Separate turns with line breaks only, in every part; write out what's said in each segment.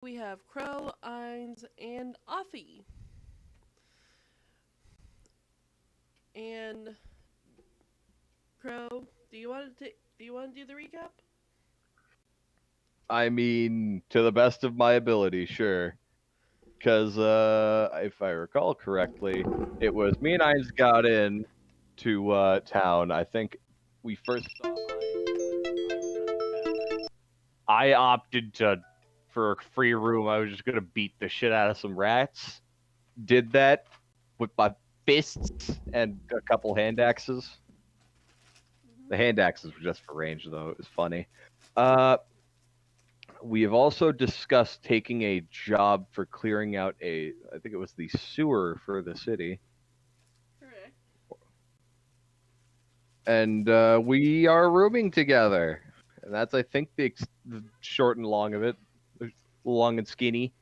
We have Crow, Ines, and Offie. And Crow, do you want to do the recap?
I mean, to the best of my ability, sure. Because if I recall correctly, it was me and Ines got in to town. I think we first saw Ines when Ines got in the tavern. I opted for a free room. I was just gonna beat the shit out of some rats. Did that with my fists and a couple hand axes. The hand axes were just for range, though. It was funny. We have also discussed taking a job for clearing out I think it was the sewer for the city.
Correct.
And we are rooming together. And that's, I think, the short and long of it. Long and skinny.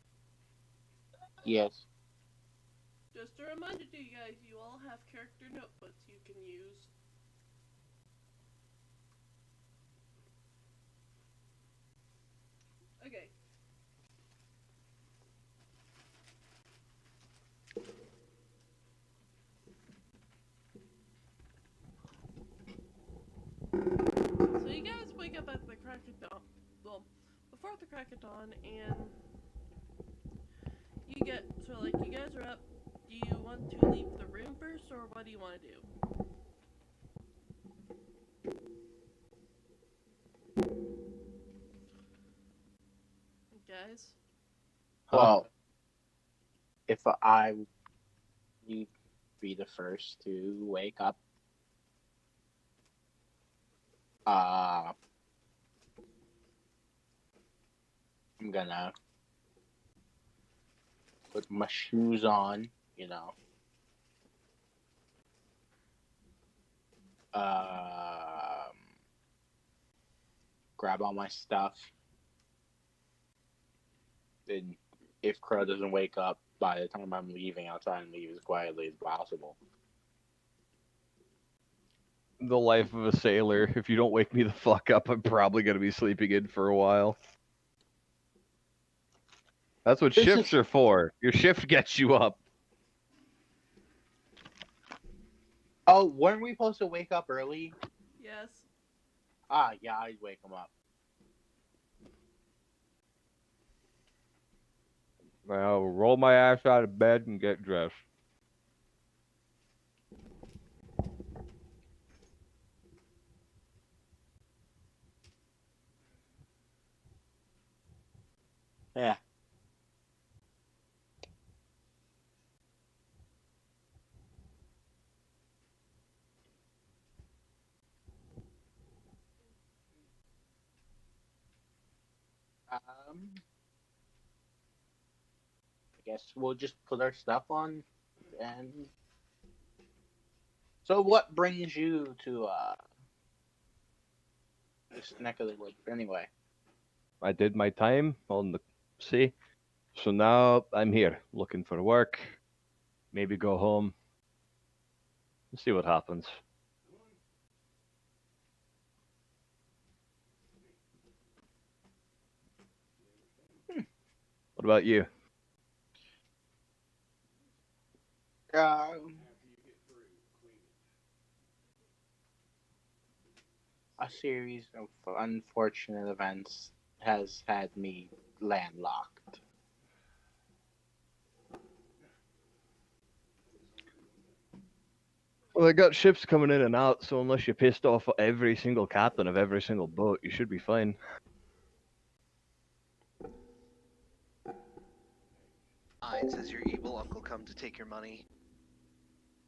Yes.
Just a reminder to you guys, you all have character notebooks you can use. Okay. So you guys wake up at the crack of dawn. Well, before the crack of dawn, and you guys are up. Do you want to leave the room first, or what do you want to do? Guys?
Well, if I need to be the first to wake up, I'm gonna put my shoes on, grab all my stuff. Then, if Crow doesn't wake up by the time I'm leaving, I'll try and leave as quietly as possible.
The life of a sailor. If you don't wake me the fuck up, I'm probably going to be sleeping in for a while. That's what shifts are for. Your shift gets you up.
Oh, weren't we supposed to wake up early?
Yes.
Yeah, I'd wake him up.
Well, roll my ass out of bed and get dressed.
Yeah. I guess we'll just put our stuff on and. So, what brings you to this neck of the woods anyway?
I did my time on the sea, so now I'm here looking for work. Maybe go home. Let's see what happens. What about you?
A series of unfortunate events has had me landlocked.
Well, they got ships coming in and out, so unless you pissed off every single captain of every single boat, you should be fine.
Ines, has your evil uncle come to take your money?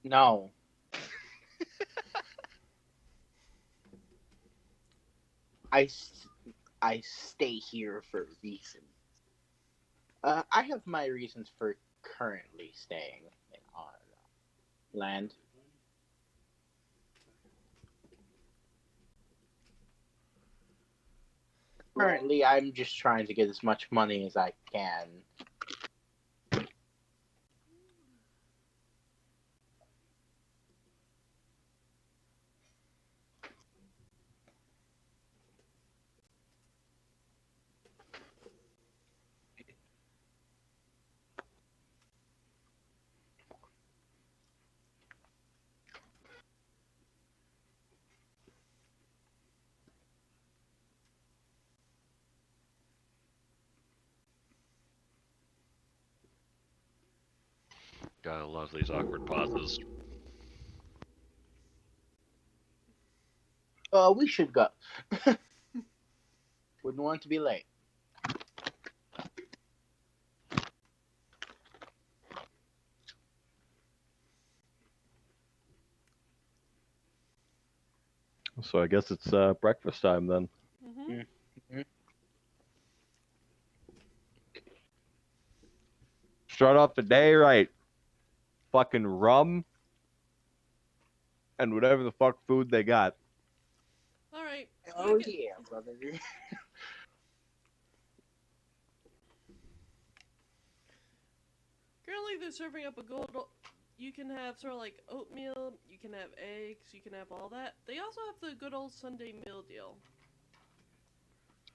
No. I stay here for a reason. I have my reasons for currently staying on land. Currently, I'm just trying to get as much money as I can.
gotta love these awkward pauses.
We should go. Wouldn't want to be late.
So I guess it's breakfast time then.
Mm-hmm.
Start off the day right. Fucking rum and whatever the fuck food they got.
All right.
Oh
Okay.
yeah, brother.
Currently, they're serving up a gold. You can have sort of like oatmeal. You can have eggs. You can have all that. They also have the good old Sunday meal deal.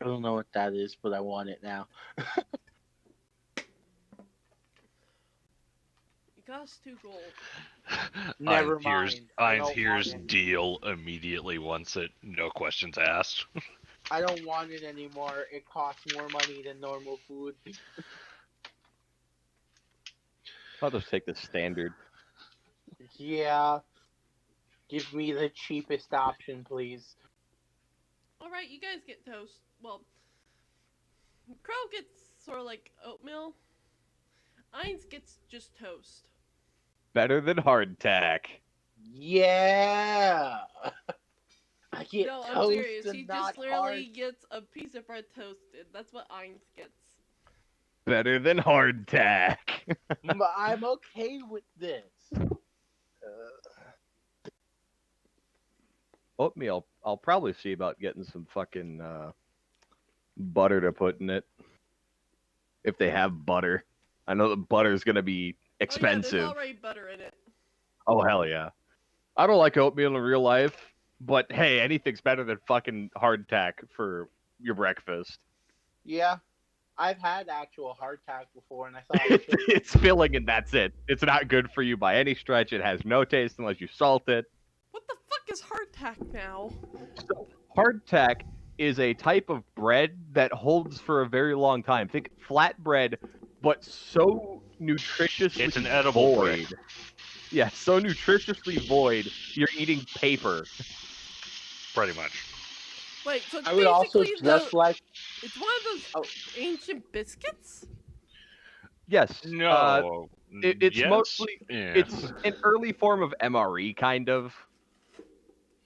I don't know what that is, but I want it now.
It costs 2 gold.
Never
Here's
mind. I don't
here's
want it.
deal immediately wants it, no questions asked.
I don't want it anymore. It costs more money than normal food.
I'll just take the standard.
Yeah. Give me the cheapest option, please.
All right, you guys get toast. Well, Crow gets sort of like oatmeal. Ainz gets just toast.
Better than hardtack.
Yeah. I get
No, I'm
toast
serious.
and
He
not
just literally
hard.
gets a piece of bread toasted. That's what Ainz gets.
Better than hardtack.
I'm okay with this.
Oatmeal, I'll probably see about getting some fucking butter to put in it. If they have butter. I know the butter's gonna be
Oh, yeah,
expensive.
there's already butter in it.
Oh, hell yeah. I don't like oatmeal in real life, but hey, anything's better than fucking hardtack for your breakfast.
Yeah. I've had actual hardtack before, and I thought it was
It's filling and that's it. It's not good for you by any stretch. It has no taste unless you salt it.
What the fuck is hardtack now?
So, hardtack is a type of bread that holds for a very long time. Think flat bread, but so nutritiously
It's an edible
void. Yeah, so nutritiously void, you're eating paper.
Pretty much.
Wait, so it's
I would also
basically
just like
it's one of those ancient biscuits?
Yes.
No.
It's
yes.
mostly
Yeah.
it's an early form of MRE, kind of,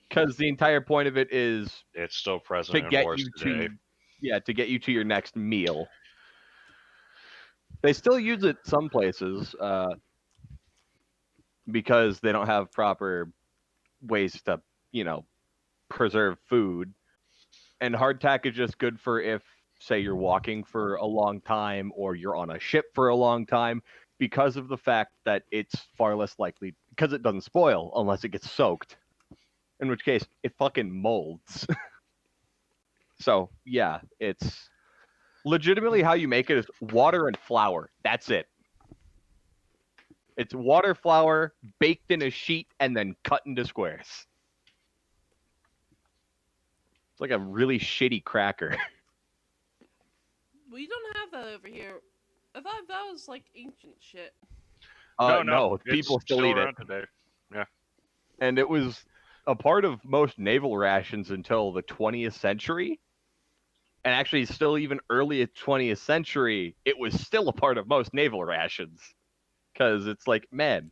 because the entire point of it is
It's still present
to
in
get
wars
you
today.
to get you to your next meal. They still use it some places because they don't have proper ways to, preserve food. And hardtack is just good for if, say, you're walking for a long time or you're on a ship for a long time, because of the fact that it's far less likely, because it doesn't spoil unless it gets soaked, in which case it fucking molds. So, yeah, it's legitimately how you make it is water and flour. That's it. It's water, flour, baked in a sheet, and then cut into squares. It's like a really shitty cracker.
We don't have that over here. I thought that was like ancient shit.
No,
it's
people still eat it.
around today.
And it was a part of most naval rations until the 20th century. And actually, still even early 20th century, it was still a part of most naval rations. Because it's like, man,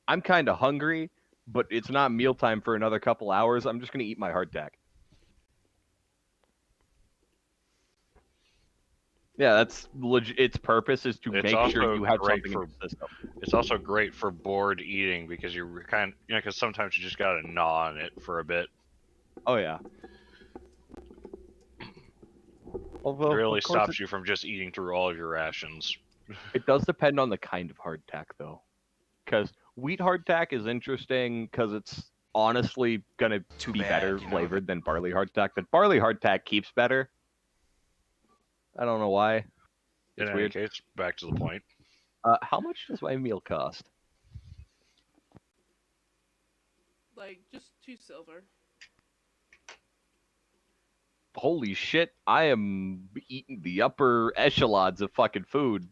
I'm kind of hungry, but it's not mealtime for another couple hours. I'm just going to eat my hardtack. Yeah, that's legit. Its purpose is to
It's
make sure
also
you have
great
something
for-
in the system.
It's also great for bored eating because you're because sometimes you just gotta gnaw on it for a bit.
Oh, yeah. Although,
It really
of course,
stops you from just eating through all of your rations.
It does depend on the kind of hardtack, though. Because wheat hardtack is interesting because it's honestly going to be better flavored than barley hardtack. But barley hardtack keeps better. I don't know why.
In
It's
any
weird.
case, back to the point.
How much does my meal cost?
Like just 2 silver.
Holy shit, I am eating the upper echelons of fucking food.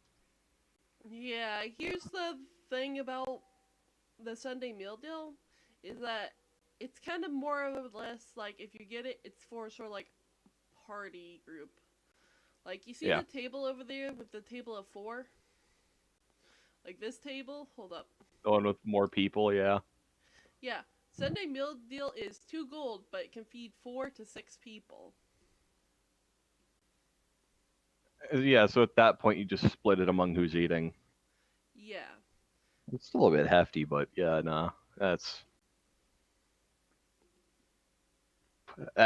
Yeah, here's the thing about the Sunday meal deal is that it's kind of more or less like if you get it, it's for sort of like party group. Like you see
Yeah.
the table over there with the table of 4? Like this table? Hold up.
Going with more people, yeah.
Yeah. Sunday meal deal is 2 gold, but it can feed 4 to 6 people.
Yeah, so at that point you just split it among who's eating.
Yeah.
It's still a bit hefty, but yeah, nah. That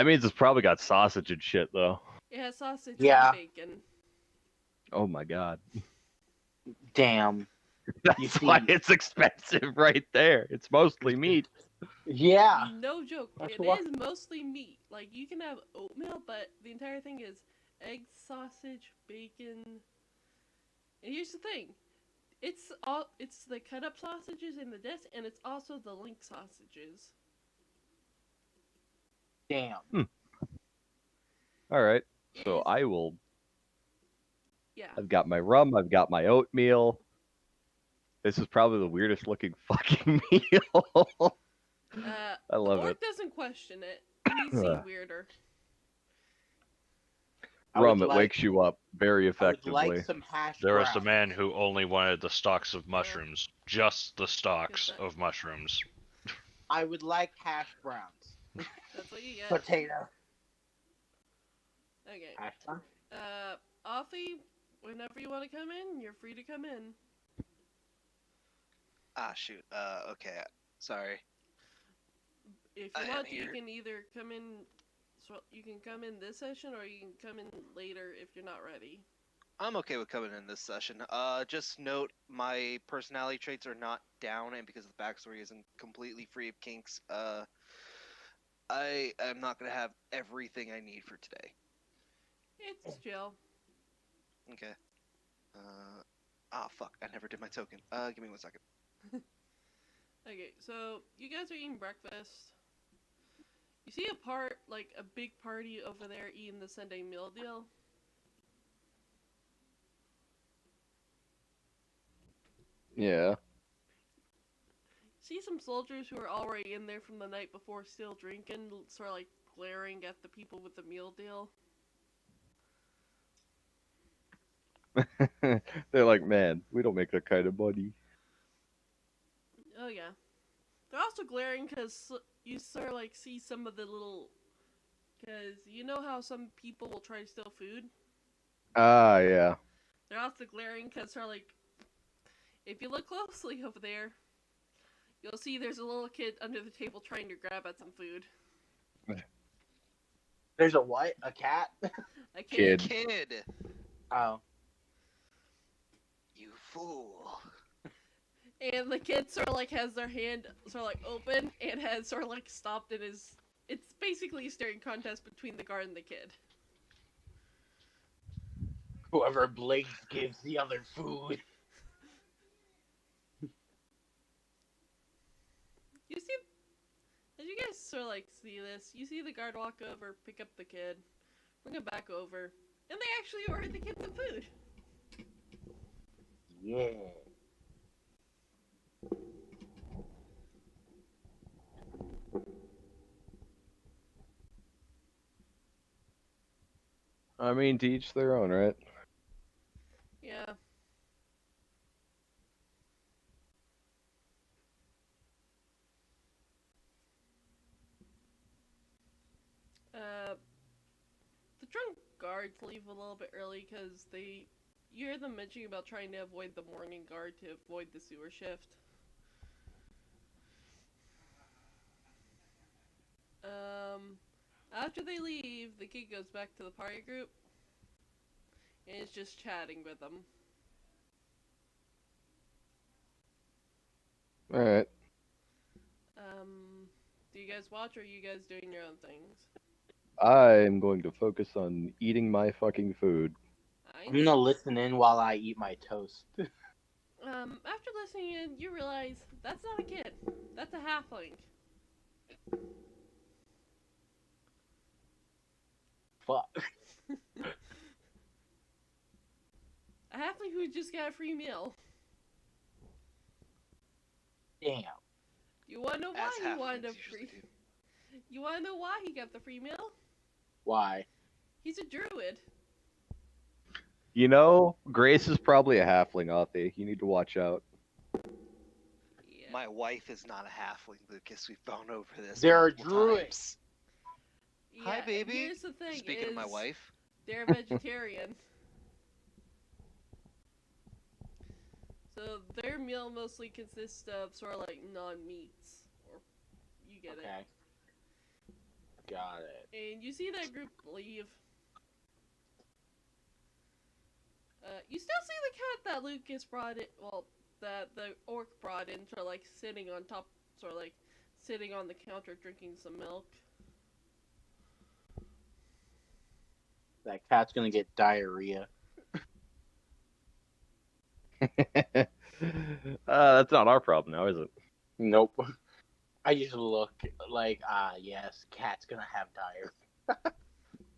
means it's probably got sausage and shit though.
It has sausage
Yeah.
and bacon.
Oh my god.
Damn.
That's why
see-
it's expensive right there. It's mostly meat.
Yeah.
No joke.
That's
It
why-
is mostly meat. Like you can have oatmeal, but the entire thing is eggs, sausage, bacon. And here's the thing. It's the cut up sausages in the disc, and it's also the link sausages.
Damn.
Alright.
It
So
is-
I will
Yeah.
I've got my rum, I've got my oatmeal. This is probably the weirdest looking fucking meal. I love
Orc
it.
doesn't question it. He's seen weirder.
I would
Rum, it
like-
wakes you up very
I would
effectively.
like some hash
There was the
browns.
man who only wanted the stalks of mushrooms, just the stalks
that.
of mushrooms.
I would like hash browns.
That's what you get.
Potato.
Okay.
Hash browns?
Offie, whenever you want to come in, you're free to come in.
Ah, shoot. Okay. Sorry.
If
I
you
am
want, you
here.
can either come in. So you can come in this session, or you can come in later if you're not ready.
I'm okay with coming in this session. Just note my personality traits are not down, and because the backstory isn't completely free of kinks, I am not gonna have everything I need for today.
It's chill.
Okay. Fuck. I never did my token. Give me 1 second.
Okay, so you guys are eating breakfast. You see a big party over there eating the Sunday meal deal.
Yeah.
See some soldiers who are already in there from the night before still drinking, sort of like glaring at the people with the meal deal.
They're like, man, we don't make that kind of money.
Oh yeah. They're also glaring because you sort of like see some of the little... Because you know how some people will try to steal food?
Ah, yeah.
They're also glaring because sort of like... If you look closely over there, you'll see there's a little kid under the table trying to grab at some food.
There's a what? A cat?
A
Kid.
Kid!
Oh.
You fool.
And the kid sort of like has their hand sort of like open and has sort of like stopped in his... It's basically a staring contest between the guard and the kid.
Whoever blinks gives the other food.
You see... As you guys sort of like see this, you see the guard walk over, pick up the kid, bring him back over, and they actually ordered the kid some food.
Yeah.
I mean, to each their own, right?
Yeah. The drunk guards leave a little bit early because you hear them mentioning about trying to avoid the morning guard to avoid the sewer shift. After they leave, the kid goes back to the party group and is just chatting with them.
Alright.
Do you guys watch, or are you guys doing your own things?
I'm going to focus on eating my fucking food.
I'm gonna listen in while I eat my toast.
After listening in, you realize that's not a kid. That's a halfling.
Fuck.
A halfling who just got a free meal.
Damn.
You wanna know
As
why he wanted a
halflings usually
free?
do.
You wanna know why he got the free meal?
Why?
He's a druid.
You know, Grace is probably a halfling, Authy. You need to watch out.
Yeah.
My wife is not a halfling, Lucas. We've gone over this.
They're
multiple
druids.
times.
Yeah,
Hi,
and
baby.
here's the thing:
Speaking of my
is
wife,
they're vegetarian. So their meal mostly consists of sort of like non-meats, or you get
Okay. Got it.
it. And you see that group leave. You still see the cat that Lucas brought it. Well, that the orc brought in, sort of like sitting on top, sort of like sitting on the counter drinking some milk.
That cat's gonna get diarrhea.
That's not our problem now, is it?
Nope. I just look like, yes, cat's gonna have diarrhea.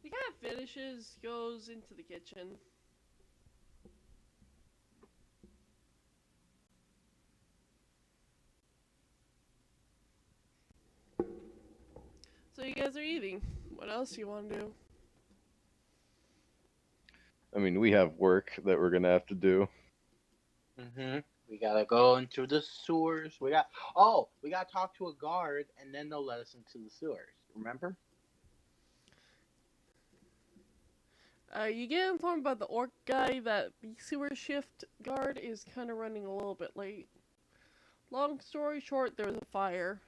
The cat finishes, goes into the kitchen. So you guys are eating. What else do you want to do?
I mean, we have work that we're gonna have to do.
Mm-hmm. We gotta go into the sewers. We gotta talk to a guard, and then they'll let us into the sewers. Remember?
You get informed by the orc guy that the sewer shift guard is kind of running a little bit late. Long story short, there was a fire.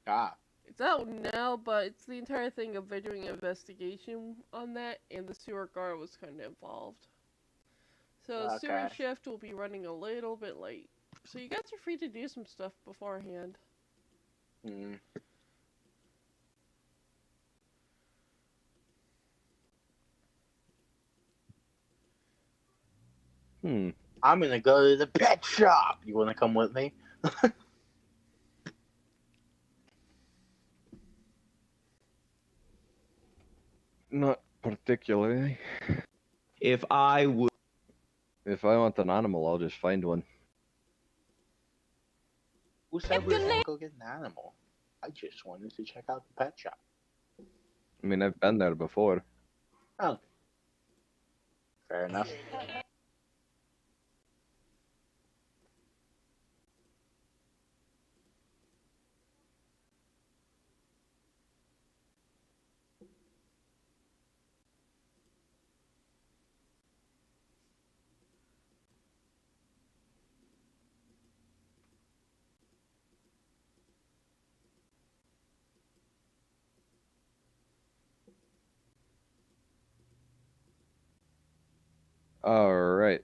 Ah.
It's out now, but it's the entire thing of doing an investigation on that, and the sewer guard was kind of involved. So sewer
Okay.
shift will be running a little bit late. So you guys are free to do some stuff beforehand.
Hmm. I'm gonna go to the pet shop. You wanna come with me?
Not particularly.
If I would.
If I want an animal, I'll just find one.
Who said we were gonna go get an animal? I just wanted to check out the pet shop.
I mean, I've been there before.
Oh. Fair enough.
All right.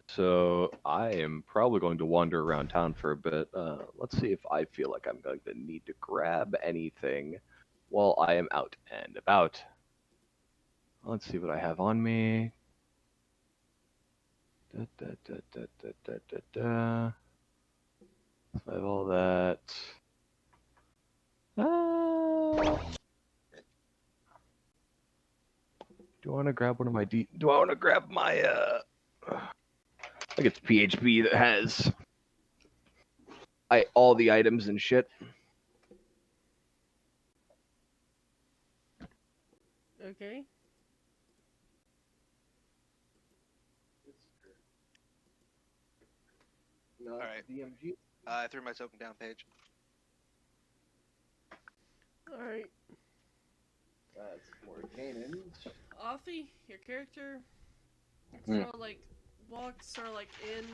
So I am probably going to wander around town for a bit. Let's see if I feel like I'm going to need to grab anything while I am out and about. Let's see what I have on me. Da, da, da, da, da, da, da, da. So I have all that. Do I want to grab one of my Do I want to grab my I think it's PHP that has all the items and shit.
Okay.
No,
Alright.
DMG.
I threw my token down page.
Alright.
That's more cannons.
Offie, your character
Hmm.
sort of like walks sort of like in.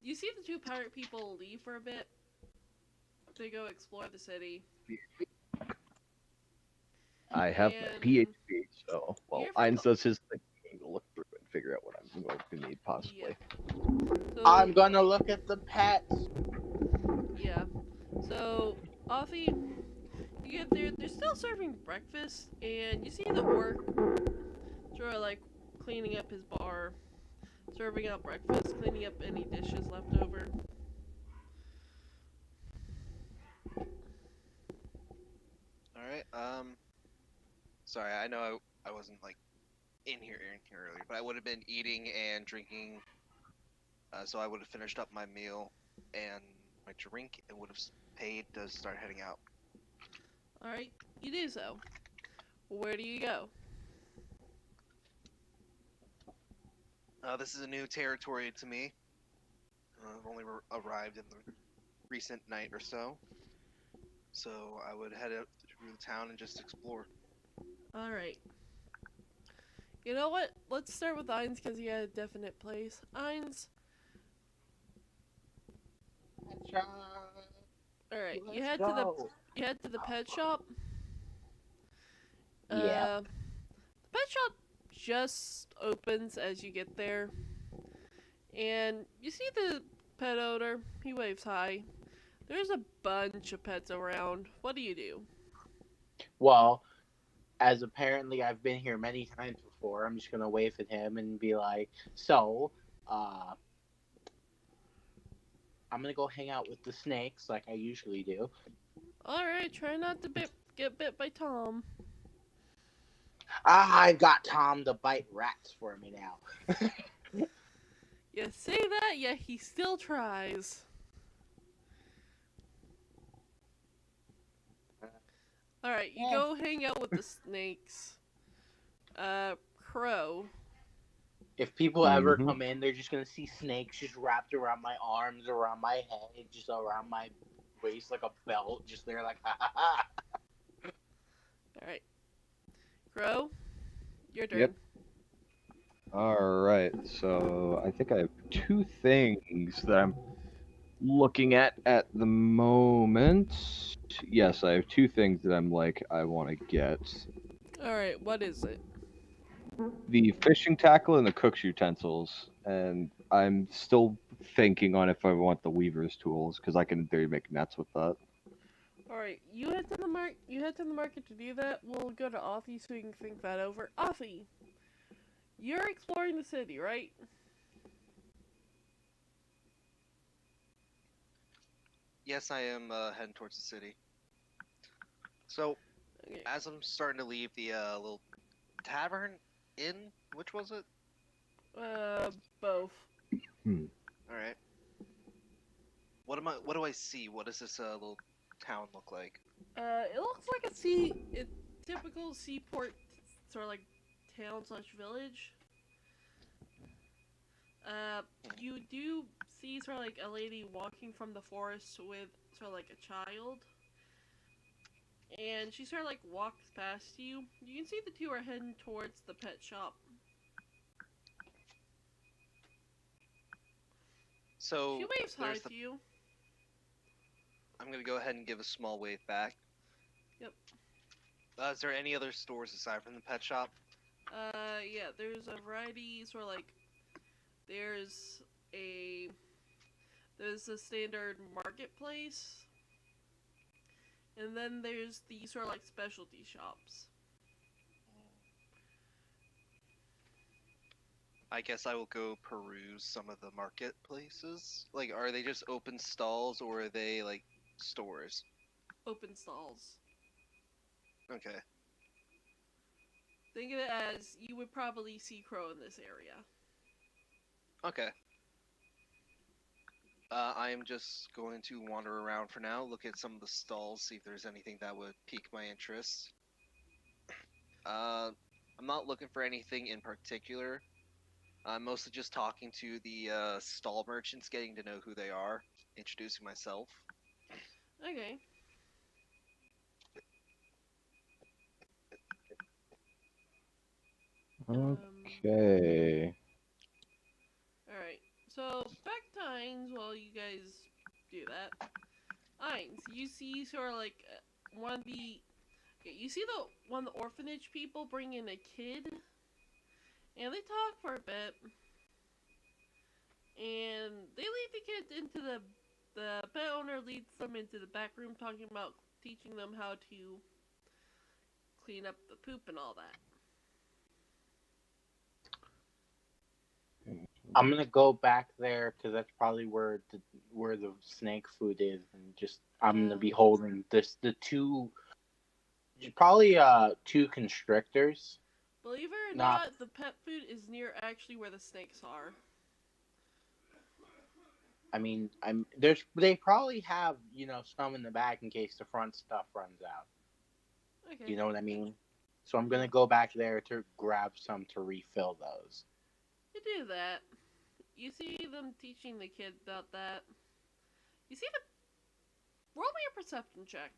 You see the two pirate people leave for a bit. They go explore the city.
I have my
And
PHP, so while
you're
Ainz
from-
does his thing, I'm gonna look through and figure out what I'm going to need possibly.
So,
I'm gonna look at the pets.
yeah. So, Offie, you get there. They're still serving breakfast, and you see the orc sort of like cleaning up his bar, serving out breakfast, cleaning up any dishes left over.
Alright, sorry, I know I wasn't like in here earlier, but I would have been eating and drinking So I would have finished up my meal and my drink and would have paid to start heading out.
Alright, you do so. Where do you go?
This is a new territory to me. I've only arrived in the recent night or so. So I would head out through the town and just explore.
Alright. You know what? Let's start with Ainz because he had a definite place. Ainz, alright, you head to the pet shop.
Yeah.
The pet shop just opens as you get there. And you see the pet owner. He waves hi. There's a bunch of pets around. What do you do?
Well, as apparently I've been here many times before, I'm just gonna wave at him and be like, "So, I'm gonna go hang out with the snakes like I usually do."
Alright, try not to get bit by Tom.
I've got Tom to bite rats for me now.
You say that, yet he still tries. Alright, you go hang out with the snakes. Crow.
If people ever
Mhm.
come in, they're just gonna see snakes just wrapped around my arms, around my head, just around my waist like a belt. Just there, like, ha ha ha.
Alright. Crow, your turn.
Yep. All right, so I think I have two things that I'm looking at the moment. Yes, I have two things that I'm like I want to get:
Alright, what is it?
the fishing tackle and the cook's utensils. And I'm still thinking on if I want the weaver's tools because I can in theory make nets with that.
Alright, you head to the market to do that. We'll go to Offie so we can think that over. Offie, you're exploring the city, right?
Yes, I am heading towards the city. So,
Okay.
as I'm starting to leave the little tavern inn, which was it?
Both.
All right. What do I see? What does this little town look like?
It looks like a typical seaport sort of like town / village. You do see sort of like a lady walking from the forest with sort of like a child. And she sort of like walks past you. You can see the two are heading towards the pet shop.
So
She waves hi
there's
to you.
I'm gonna go ahead and give a small wave back.
Yep.
Is there any other stores aside from the pet shop?
Yeah, there's a variety, sort of like, there's a standard marketplace, and then there's the sort of like specialty shops.
I guess I will go peruse some of the marketplaces. Like, are they just open stalls or are they like stores?
Open stalls.
Okay.
Think of it as you would probably see Crow in this area.
Okay. I am just going to wander around for now, look at some of the stalls, see if there's anything that would pique my interest. I'm not looking for anything in particular. I'm mostly just talking to the stall merchants, getting to know who they are, introducing myself.
Okay.
Okay.
Alright. So, back to Ainz while you guys do that. Ainz, you see sort of like one of the... You see one of the orphanage people bring in a kid, and they talk for a bit, and they lead the kid into the pet owner leads them into the back room talking about teaching them how to clean up the poop and all that.
I'm gonna go back there because that's probably where the snake food is, and just I'm gonna be holding the two, probably two constrictors.
Believe it or not, the pet food is near actually where the snakes are.
I mean, they probably have some in the back in case the front stuff runs out.
Okay.
You know what I mean? So I'm gonna go back there to grab some to refill those.
You do that. You see them teaching the kid about that. You see the. Roll me a perception check.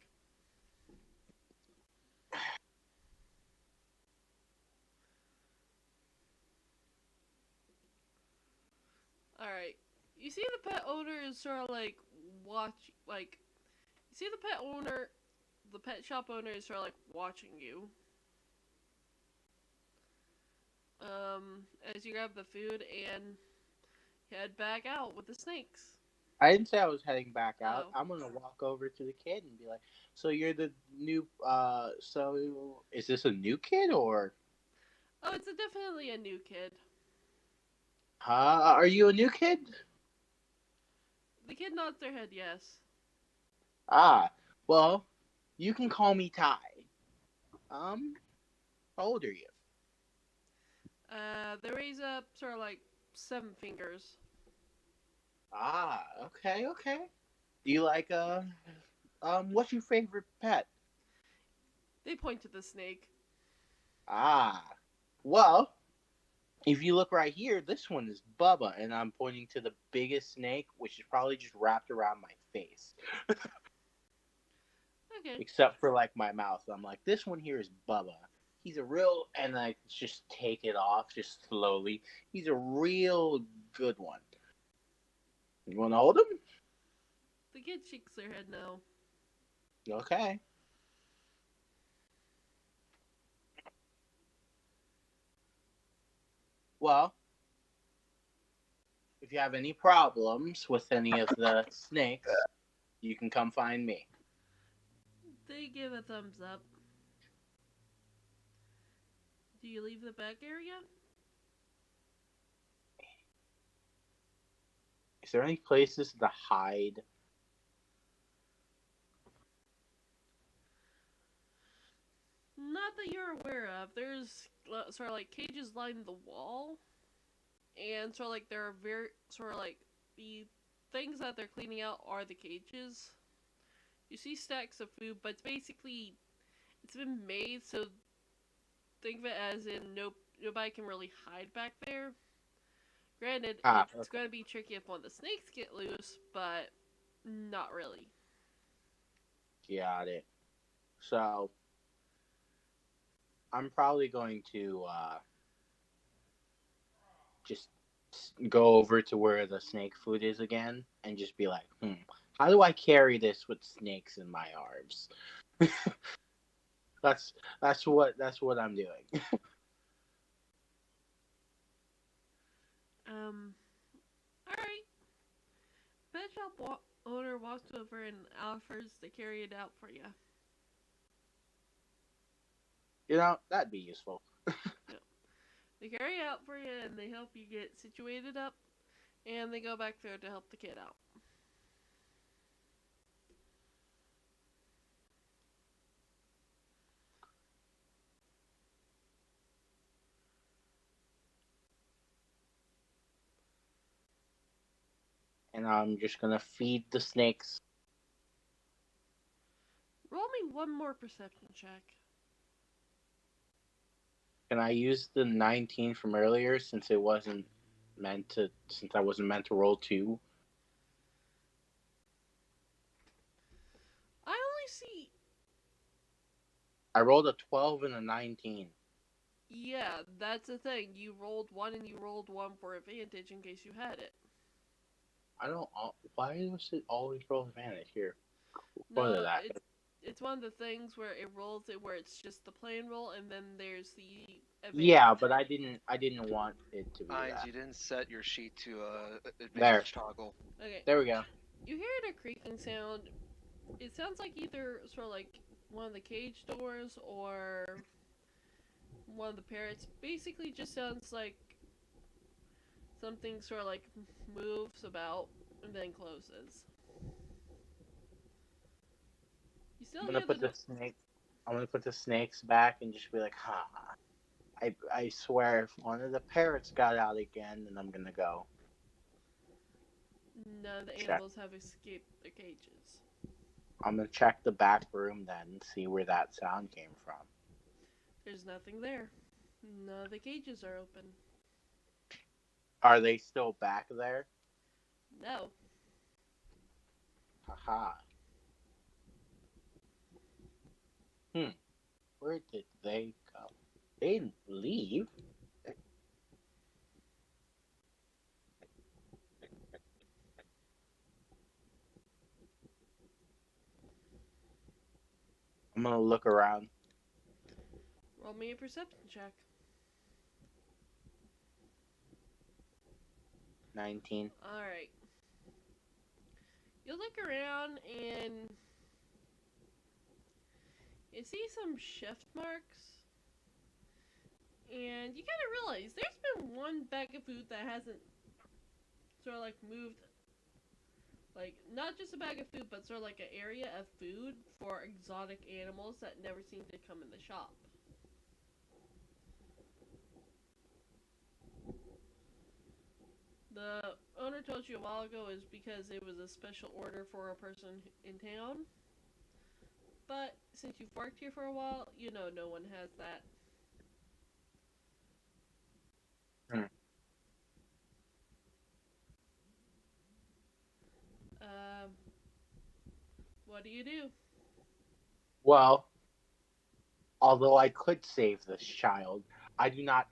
Alright. You see the pet owner is sort of like you see the pet shop owner is sort of like watching you. As you grab the food and head back out with the snakes.
I didn't say I was heading back out.
Oh.
I'm gonna walk over to the kid and be like, "So you're the new so is this a new kid or
Oh, it's definitely a new kid.
are you a new kid?"
The kid nods their head yes.
Ah, well, you can call me Ty. How old are you?
They raise up sort of like 7 fingers.
Ah, okay. Do you like what's your favorite pet?
They point to the snake.
Ah, well, if you look right here, this one is Bubba, and I'm pointing to the biggest snake, which is probably just wrapped around my face,
Okay.
except for like my mouth. I'm like, this one here is Bubba. He's a real, and I just take it off just slowly. He's a real good one. You want to hold him?
The kid shakes their head no.
Okay. Well, if you have any problems with any of the snakes, you can come find me.
They give a thumbs up. Do you leave the back area?
Is there any places to hide?
Not that you're aware of. There's sort of like cages lining the wall, and sort of like there are very sort of like the things that they're cleaning out are the cages. You see stacks of food, but it's been made so think of it as in nobody can really hide back there. Granted, it's going to be tricky if one of the snakes get loose, but not really.
Got it. So, I'm probably going to just go over to where the snake food is again and just be like, how do I carry this with snakes in my arms? that's what I'm doing.
Alright. Pet shop owner walks over and offers to carry it out for you.
That'd be useful.
Yep. They carry it out for you and they help you get situated up, and they go back there to help the kid out.
And I'm just gonna feed the snakes.
Roll me one more perception check.
Can I use the 19 from earlier since I wasn't meant to roll 2?
I only see.
I rolled a 12 and a 19.
Yeah, that's the thing. You rolled 1 and you rolled 1 for advantage in case you had it.
I don't. Why does it always roll advantage here?
No, it's one of the things where it rolls it where it's just the plain roll, and then there's the advantage.
Yeah, but I didn't want it to be
Mind
that.
you didn't set your sheet to
There.
advantage toggle.
Okay.
There we go.
You hear a creaking sound. It sounds like either sort of like one of the cage doors or one of the parrots. Basically, just sounds like something sort of like moves about and then closes. You still
I'm gonna
hear
put the snake. I'm gonna put the snakes back and just be like, I swear, if one of the parrots got out again, then I'm gonna go.
None of the
Check.
animals have escaped their cages.
I'm gonna check the back room then and see where that sound came from.
There's nothing there. None of the cages are open.
Are they still back there?
No.
Haha. Where did they go? They didn't leave. I'm gonna look around.
Roll me a perception check.
19.
Alright. You look around and you see some shift marks. And you kind of realize there's been one bag of food that hasn't sort of like moved. Like, not just a bag of food, but sort of like an area of food for exotic animals that never seem to come in the shop. The owner told you a while ago is because it was a special order for a person in town. But since you've worked here for a while, you know no one has that. What do you do?
Well, although I could save this child, I do not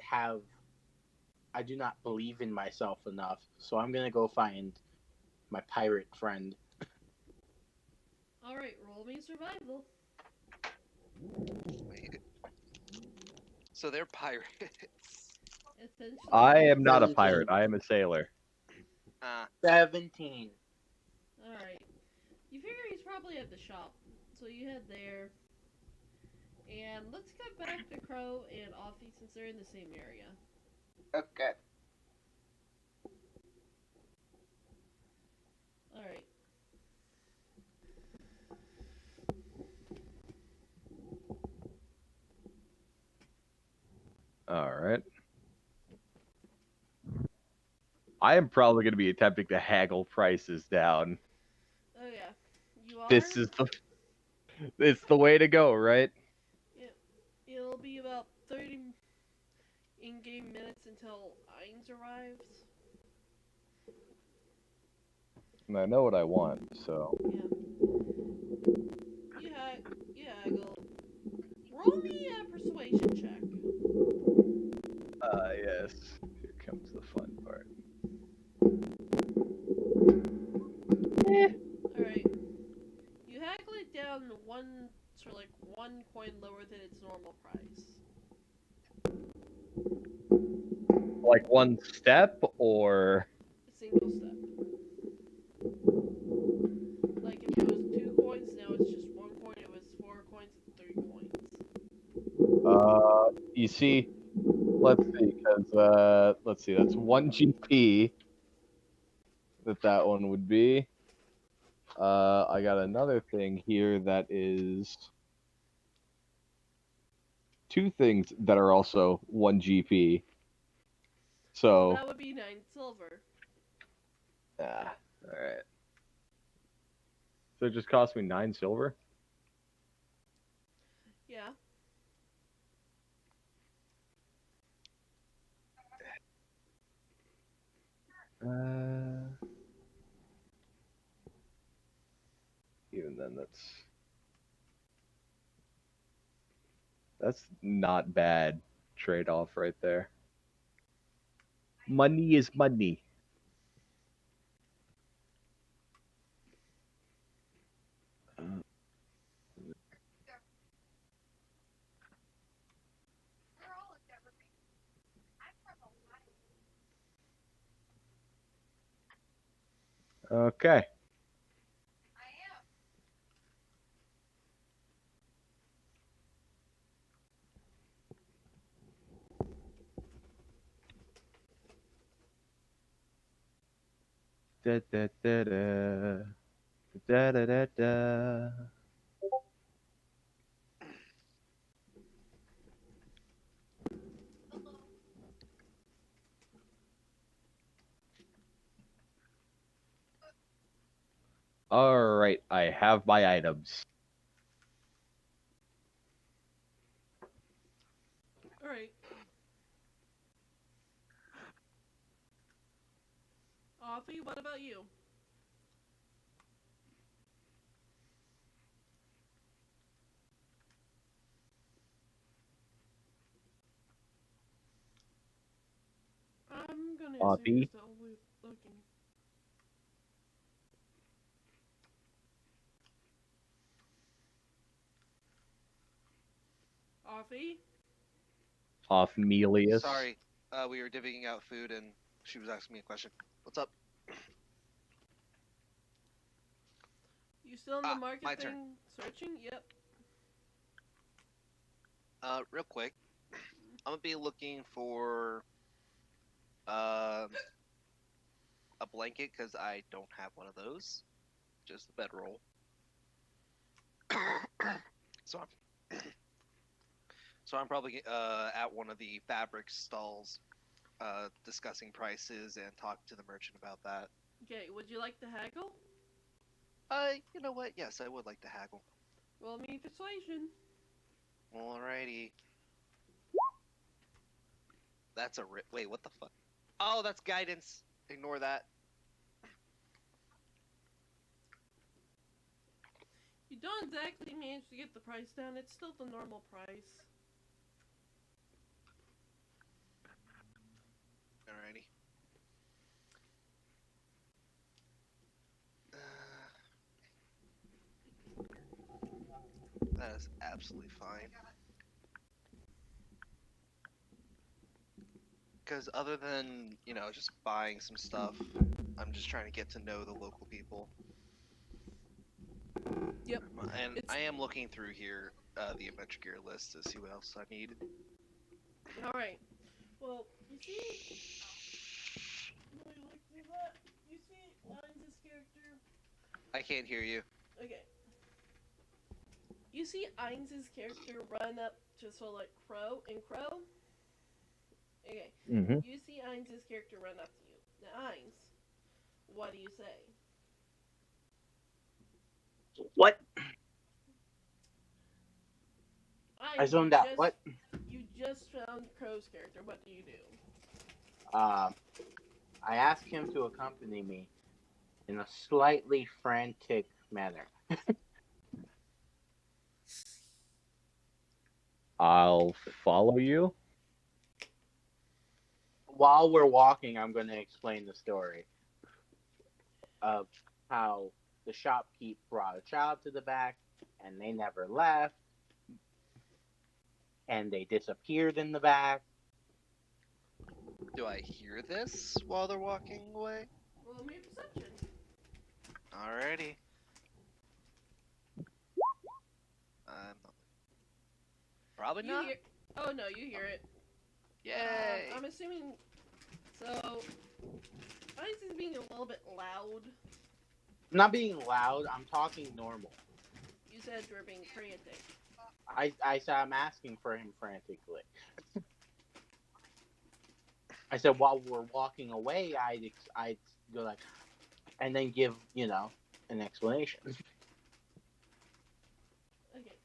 believe in myself enough, so I'm gonna go find my pirate friend.
Alright, roll me survival.
Wait. So they're pirates.
Essentially.
I am not a
17.
pirate. I am a sailor.
17.
Alright. You figure he's probably at the shop. So you head there. And let's cut back to Crow and Offie since they're in the same area.
Okay.
Alright.
All right. I am probably going to be attempting to haggle prices down.
Oh yeah. You are?
This is it's the way to go, right?
It'll be about 30 in-game minutes until Ainz arrives.
And I know what I want, so.
Yeah. You haggle. Roll me a persuasion check.
Yes. Here comes the fun part.
Alright. You haggle it down to one coin lower than its normal price.
Like one step, or
A single step. Like if it was 2 coins, now it's just 1 coin. It was 4 coins, it's 3 coins.
you see, let's see, because let's see, that's 1 GP. That one would be. I got another thing here that is 2 things that are also 1 GP. So.
That would be 9 silver.
Alright. So it just cost me 9 silver?
Yeah.
Even then, that's not bad trade-off right there. Money is money. Okay. Da da da da da da da da. All right, I have my items.
All right. Offie, what about you? I'm gonna assume you're
Offie?
still looking. Offie?
Ophmelius.
Sorry, we were divvying out food and she was asking me a question. What's up?
You still in the market
my
thing
turn.
searching? Yep.
Real quick, I'm gonna be looking for a blanket because I don't have one of those. Just a bedroll. so I'm so I'm probably at one of the fabric stalls, discussing prices and talking to the merchant about that.
Okay, would you like to haggle?
You know what? Yes, I would like to haggle.
Roll me persuasion.
Alrighty. That's a wait. What the fuck? Oh, that's guidance. Ignore that.
You don't exactly manage to get the price down. It's still the normal price.
Alrighty. That is absolutely fine. Because other than, just buying some stuff, I'm just trying to get to know the local people.
Yep.
And I am looking through here, the adventure gear list to see what else I need.
Alright. Well, you see... Let me look through that. You see Ainz' character?
I can't hear you.
Okay. You see Ainz' character run up to like Crow and Crow? Okay.
Mm-hmm.
You see Ainz' character run up to you. Now, Ainz, what do you say?
What?
Ainz,
I zoned out. What?
You just found Crow's character. What do you do?
I asked him to accompany me in a slightly frantic manner.
I'll follow you.
While we're walking, I'm going to explain the story of how the shopkeep brought a child to the back, and they never left, and they disappeared in the back.
Do I hear this while they're walking away?
Roll me a perception.
Alrighty. Probably
You
not.
Oh no, you hear it.
Yay!
I'm assuming. So, Ainz is being a little bit loud.
I'm not being loud, I'm talking normal.
You said you were being frantic.
I said I'm asking for him frantically. I said while we're walking away, I'd go like, and then give an explanation.
Okay.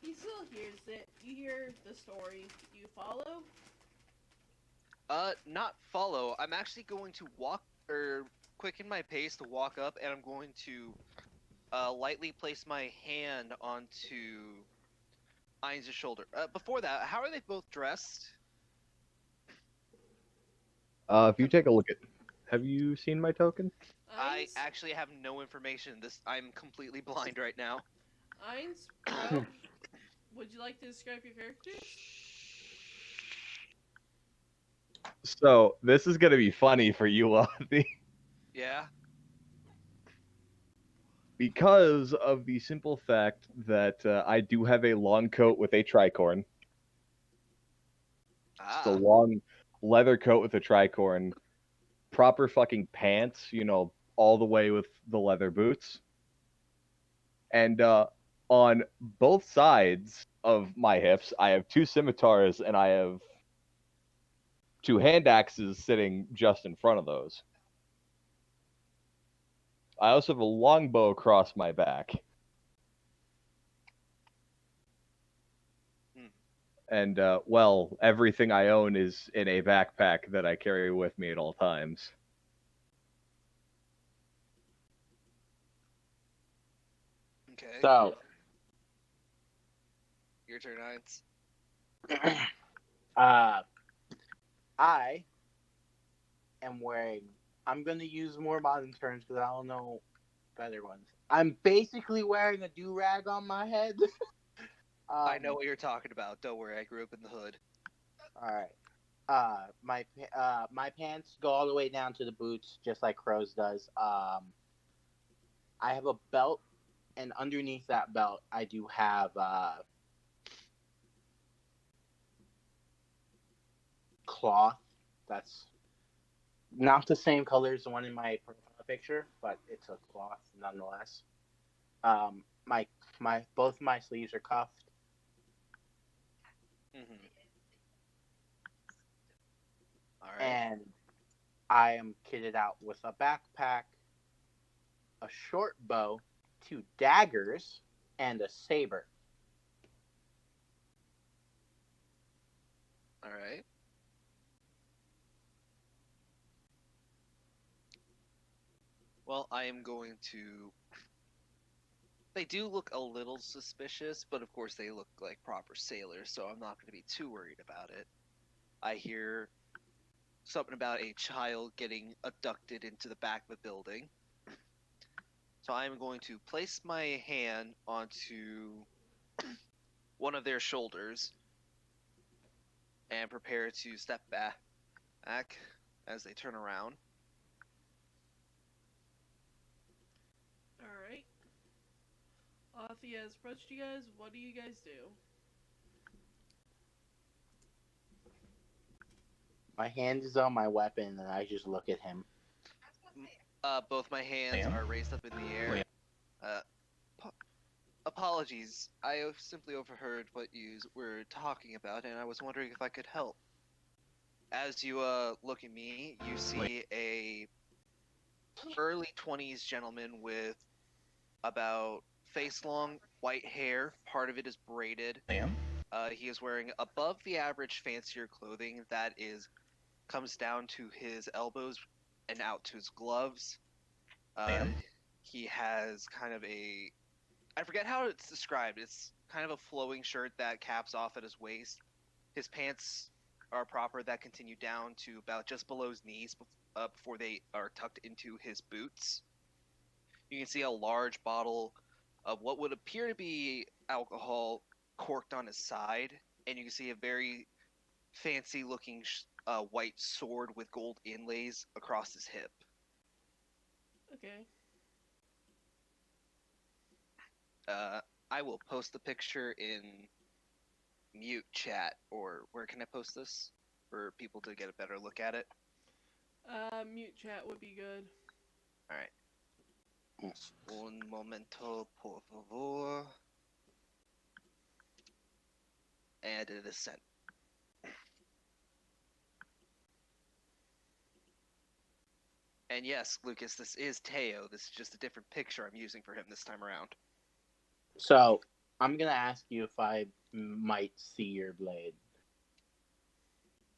He still hears it. You hear the story. Do you follow?
Not follow. I'm actually going to quicken my pace to walk up, and I'm going to lightly place my hand onto Ainz' shoulder. Before that, how are they both dressed?
If you take a look at, have you seen my token?
I
Ainz,
actually have no information. I'm completely blind right now.
Ainz, Crow, would you like to describe your characters?
So this is gonna be funny for you, Auntie,
Yeah.
because of the simple fact that I do have a long coat with a tricorn. Just a long leather coat with a tricorn, proper fucking pants, all the way with the leather boots. And on both sides of my hips, I have two scimitars and I have two hand axes sitting just in front of those. I also have a longbow across my back.
Hmm.
And, well, everything I own is in a backpack that I carry with me at all times.
Okay.
So,
Your turn, Heinz.
I am wearing. I'm gonna use more modern terms because I don't know better ones. I'm basically wearing a do rag on my head.
I know what you're talking about. Don't worry, I grew up in the hood.
All right. My pants go all the way down to the boots, just like Crow's does. I have a belt, and underneath that belt, I do have cloth. That's not the same color as the one in my profile picture, but it's a cloth nonetheless. My both my sleeves are cuffed,
Mm-hmm. All right.
and I am kitted out with a backpack, a short bow, 2 daggers, and a saber.
All right. Well, I am going to. They do look a little suspicious, but of course they look like proper sailors, so I'm not going to be too worried about it. I hear something about a child getting abducted into the back of a building. So I'm going to place my hand onto one of their shoulders and prepare to step back as they turn around.
Alright. Athi has approached you guys. What do you guys do?
My hand is on my weapon, and I just look at him.
Both my hands are raised up in the air. Apologies. I simply overheard what you were talking about, and I was wondering if I could help. As you look at me, you see a early 20s gentleman with about face long white hair. Part of it is braided. He is wearing above the average fancier clothing that comes down to his elbows and out to his gloves. He has kind of I forget how it's described. It's kind of a flowing shirt that caps off at his waist. His pants are proper that continue down to about just below his knees before they are tucked into his boots. You can see a large bottle of what would appear to be alcohol corked on his side, and you can see a very fancy looking white sword with gold inlays across his hip.
Okay.
I will post the picture in mute chat, or where can I post this for people to get a better look at it?
Mute chat would be good.
All right. Un momento, por favor. And it is sent. And yes, Lucas, this is Teo. This is just a different picture I'm using for him this time around.
So, I'm gonna ask you if I might see your blade.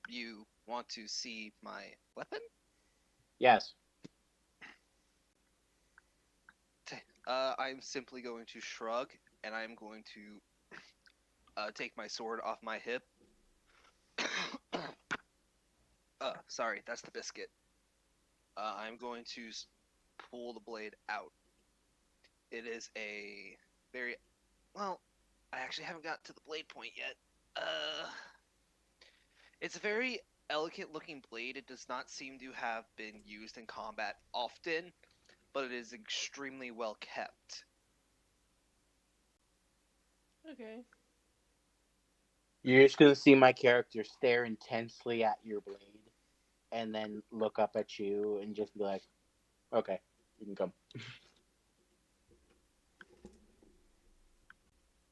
You want to see my weapon?
Yes.
I'm simply going to shrug, and I'm going to take my sword off my hip. Sorry, that's the biscuit. I'm going to pull the blade out. It is a very well. I actually haven't got to the blade point yet. It's a very elegant looking blade. It does not seem to have been used in combat often, but it is extremely well kept.
Okay.
You're just gonna see my character stare intensely at your blade, and then look up at you and just be like, "Okay, you can come."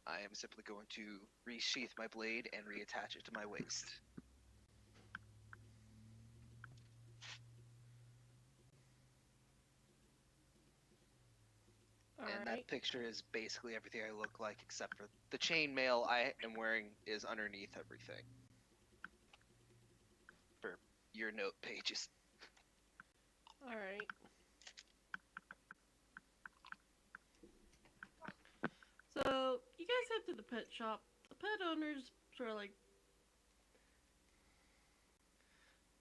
I am simply going to resheath my blade and reattach it to my waist.
Alright.
that picture is basically everything I look like, except for the chainmail I am wearing is underneath everything. For your note pages.
Alright. So, you guys head to the pet shop. The pet owner's sort of like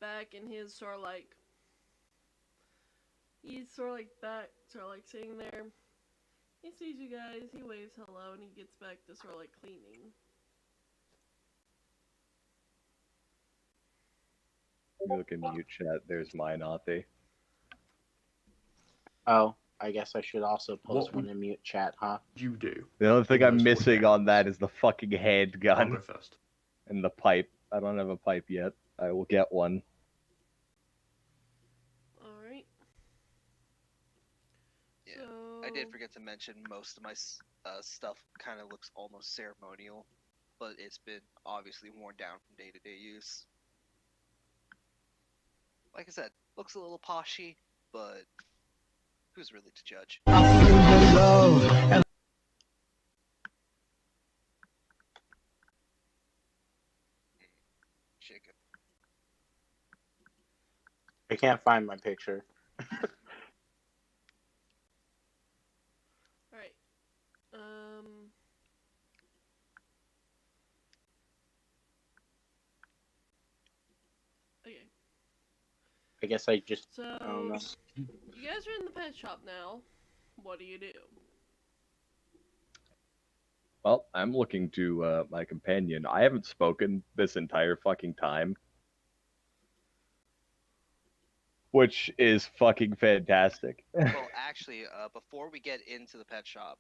back in his sort of like. He's sort of like back, sort of like sitting there. He sees you guys, he waves hello, and he gets back to sort of like cleaning.
You look in mute chat. There's mine, Auntie.
Oh, I guess I should also post
What
one
would-
in mute chat, huh?
You do.
The only thing
In
I'm
those
missing on that
48
is the fucking
I'll
handgun
go first.
and the pipe. I don't have a pipe yet. I will get one.
Alright.
Yeah,
So,
I did forget to mention most of my stuff kind of looks almost ceremonial, but it's been obviously worn down from day-to-day use. Like I said, looks a little poshy, but who's really to judge? Chicken.
I can't find my picture.
Alright. Okay.
I guess I just
So,
I don't know.
you guys are in the pet shop now. What do you do?
Well, I'm looking to my companion. I haven't spoken this entire fucking time. Which is fucking fantastic.
Well, actually, before we get into the pet shop,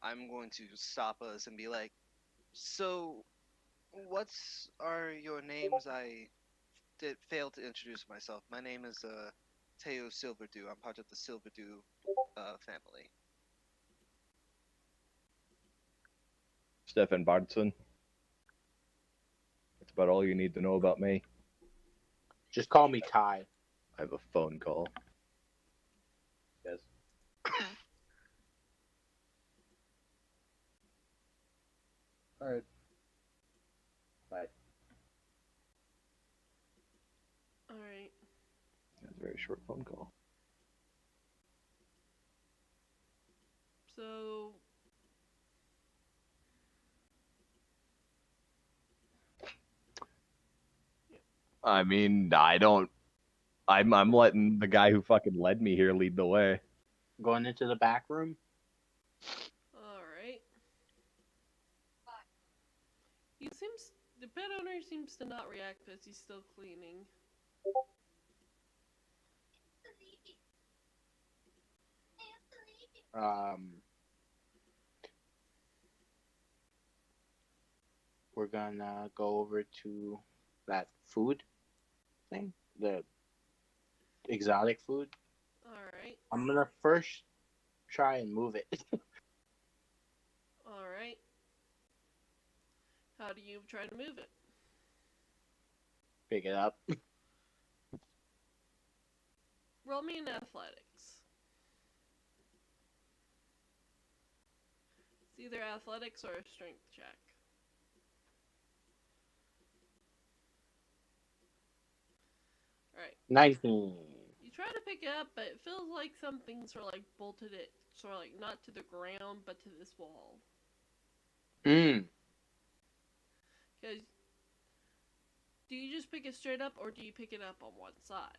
I'm going to stop us and be like, so, what's are your names? I did fail to introduce myself. My name is Teo Silverdew. I'm part of the Silverdew family.
Stefan Bardson. That's about all you need to know about me.
Just call me Ty.
I have a phone call. Yes. Alright. Bye.
Alright.
That's a very short phone call.
So,
I mean, I'm letting the guy who fucking led me here lead the way.
Going into the back room.
alright. The pet owner seems to not react as he's still cleaning.
We're gonna go over to that food thing, the exotic food.
Alright.
I'm gonna first try and move it.
Alright. How do you try to move it?
Pick it up.
Roll me in athletics. It's either athletics or a strength check. Alright.
19.
You try to pick it up, but it feels like something sort of like bolted it, sort of like not to the ground, but to this wall. Because do you just pick it straight up, or do you pick it up on one side?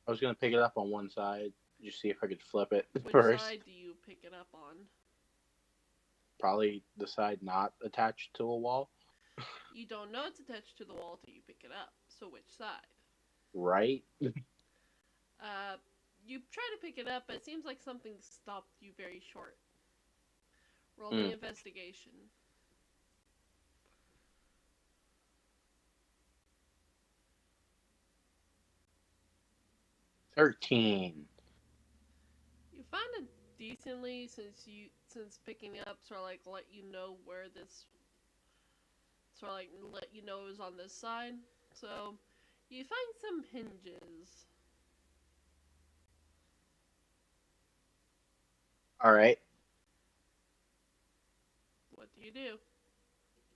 I was gonna pick it up on one side, just see if I could flip it
Which
first.
side do you pick it up on?
Probably the side not attached to a wall,
You don't know it's attached to the wall till you pick it up. So which side?
right?
You try to pick it up, but it seems like something stopped you very short. Roll me investigation.
13.
You find it decently since picking it up sort of like let you know where this sort of like let you know it was on this side. So you find some hinges.
All right.
What do you do?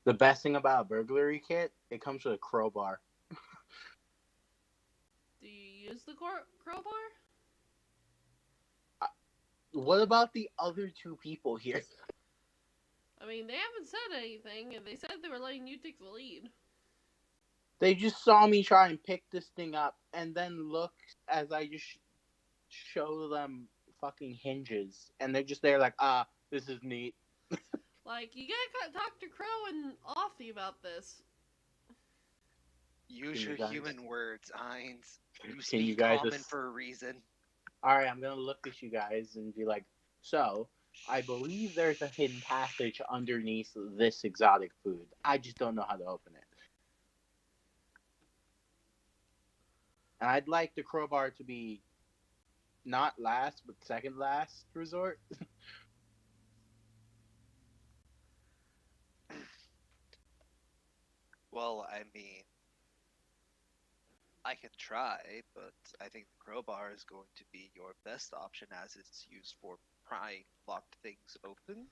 The best thing about a burglary kit, it comes with a crowbar.
Do you use the crowbar?
What about the other two people here?
I mean, they haven't said anything, and they said they were letting you take the lead.
They just saw me try and pick this thing up, and then look as I just show them fucking hinges, and they're just there like, this is neat.
Like, you gotta talk to Crow and Offie about this.
Use
Can you
your
guys-
human words, Ainz. You
Can
speak
you guys
common
just-
for a reason.
All right, I'm gonna look at you guys and be like, so I believe there's a hidden passage underneath this exotic food. I just don't know how to open it. And I'd like the crowbar to be not last, but second last resort.
Well, I mean, I can try, but I think the crowbar is going to be your best option as it's used for prying locked things open.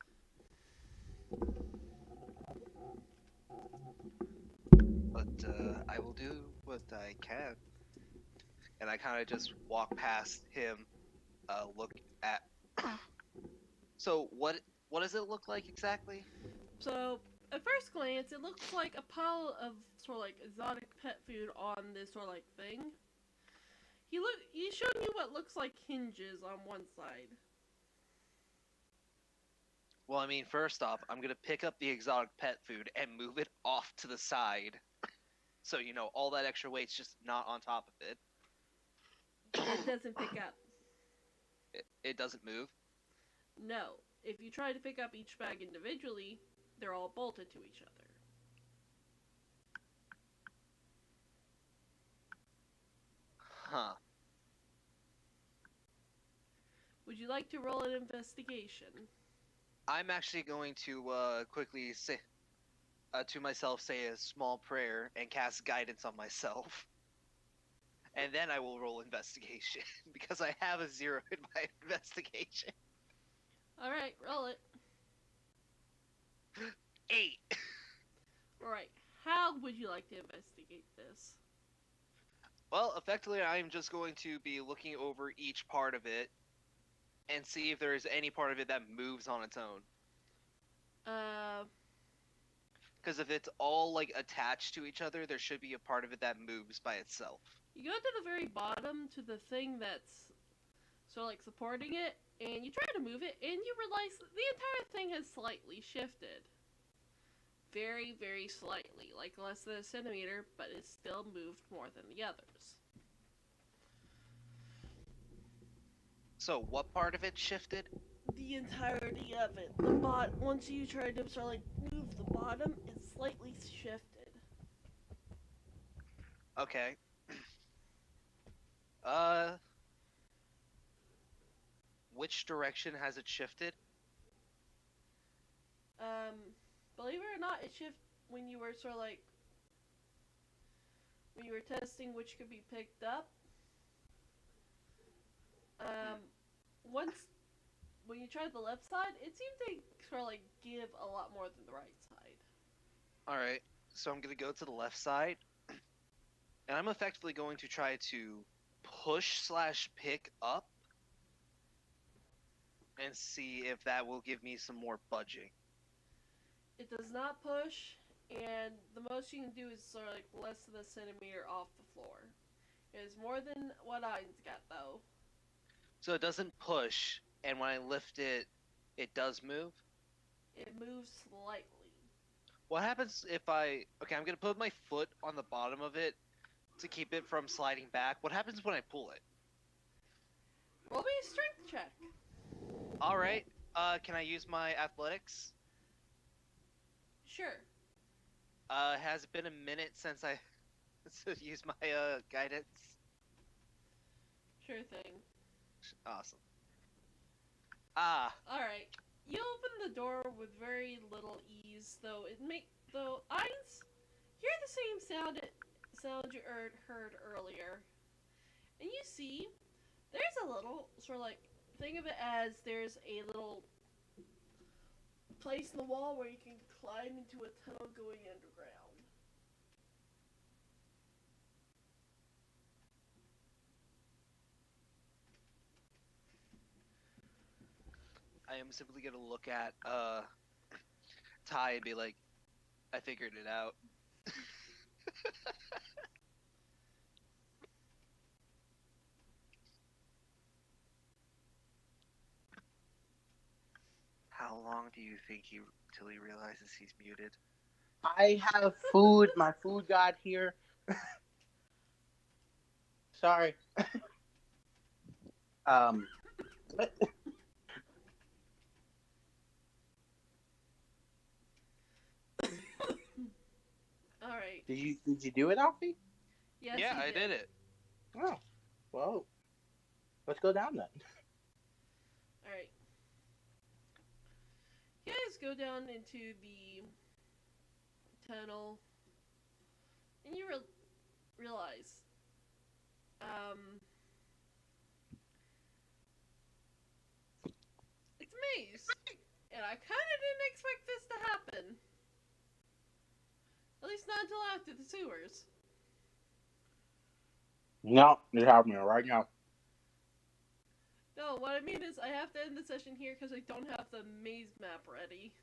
But I will do what I can. And I kind of just walk past him, look at. So what does it look like exactly?
So, at first glance, it looks like a pile of sort of like exotic pet food on this sort of like thing. He's showing you what looks like hinges on one side.
Well, I mean, first off, I'm gonna pick up the exotic pet food and move it off to the side, so you know all that extra weight's just not on top of it.
It doesn't pick up.
It doesn't move.
No. If you try to pick up each bag individually, they're all bolted to each other.
Huh.
Would you like to roll an investigation?
I'm actually going to quickly say to myself, say a small prayer and cast guidance on myself. And then I will roll investigation because I have a 0 in my investigation.
Alright, roll it.
8.
Alright, how would you like to investigate this?
Well, effectively, I'm just going to be looking over each part of it and see if there is any part of it that moves on its own. Because if it's all like attached to each other, there should be a part of it that moves by itself.
You go to the very bottom to the thing that's sort of like supporting it, and you try to move it, and you realize the entire thing has slightly shifted. Very, very slightly, like less than a centimeter, but it's still moved more than the others.
So, what part of it shifted?
The entirety of it. Once you try to sort of like move the bottom, it's slightly shifted.
Okay. Which direction has it shifted?
Believe it or not, it shifted when you were sort of like when you were testing which could be picked up. Once when you tried the left side, it seemed to sort of like give a lot more than the right side.
Alright, so I'm gonna go to the left side. And I'm effectively going to try to push/pick up and see if that will give me some more budging.
It does not push, and the most you can do is sort of like less than a centimeter off the floor. It is more than what Ainz got, though.
So it doesn't push, and when I lift it, it does move?
It moves slightly.
What happens if I... Okay, I'm gonna put my foot on the bottom of it to keep it from sliding back. What happens when I pull it?
Roll me a strength check.
Alright, can I use my athletics?
Sure.
Has it been a minute since I used my guidance?
Sure thing.
Awesome. Ah,
Alright. You open the door with very little ease, though Ainz hear the same sound you heard earlier. And you see there's a little sort of like think of it as there's a little place in the wall where you can climb into a tunnel going underground.
I am simply gonna look at Ty and be like, I figured it out. How long do you think till he realizes he's muted?
I have food. My food got here. Sorry. What?
Alright.
Did you do it, Alfie?
Yes,
yeah,
he
I did it.
Oh, well, let's go down then.
Alright. You guys go down into the tunnel, and you realize, it's a maze, and I kinda didn't expect this to happen. At least not until after the sewers.
No, it's happening right now.
No, what I mean is I have to end the session here because I don't have the maze map ready.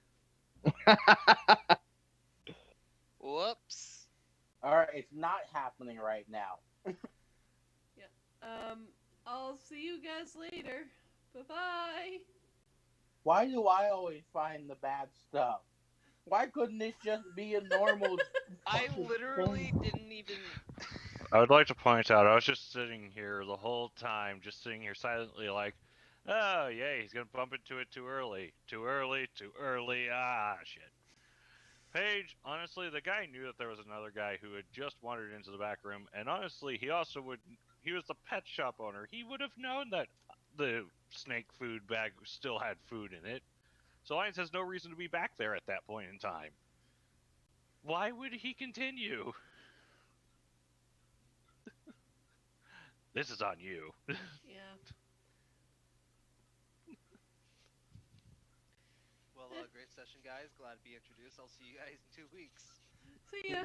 Whoops.
Alright, it's not happening right now.
I'll see you guys later. Bye-bye.
Why do I always find the bad stuff? Why couldn't this just be a normal...
I
fucking
literally
thing?
didn't even.
I would like to point out, I was just sitting here the whole time, just sitting here silently like, oh, yeah, he's going to bump into it too early. Too early, too early, shit. Paige, honestly, the guy knew that there was another guy who had just wandered into the back room, and honestly, he was the pet shop owner. He would have known that the snake food bag still had food in it. So Lyons has no reason to be back there at that point in time. Why would he continue? This is on you.
Yeah.
Well, great session, guys. Glad to be introduced. I'll see you guys in 2 weeks.
See ya.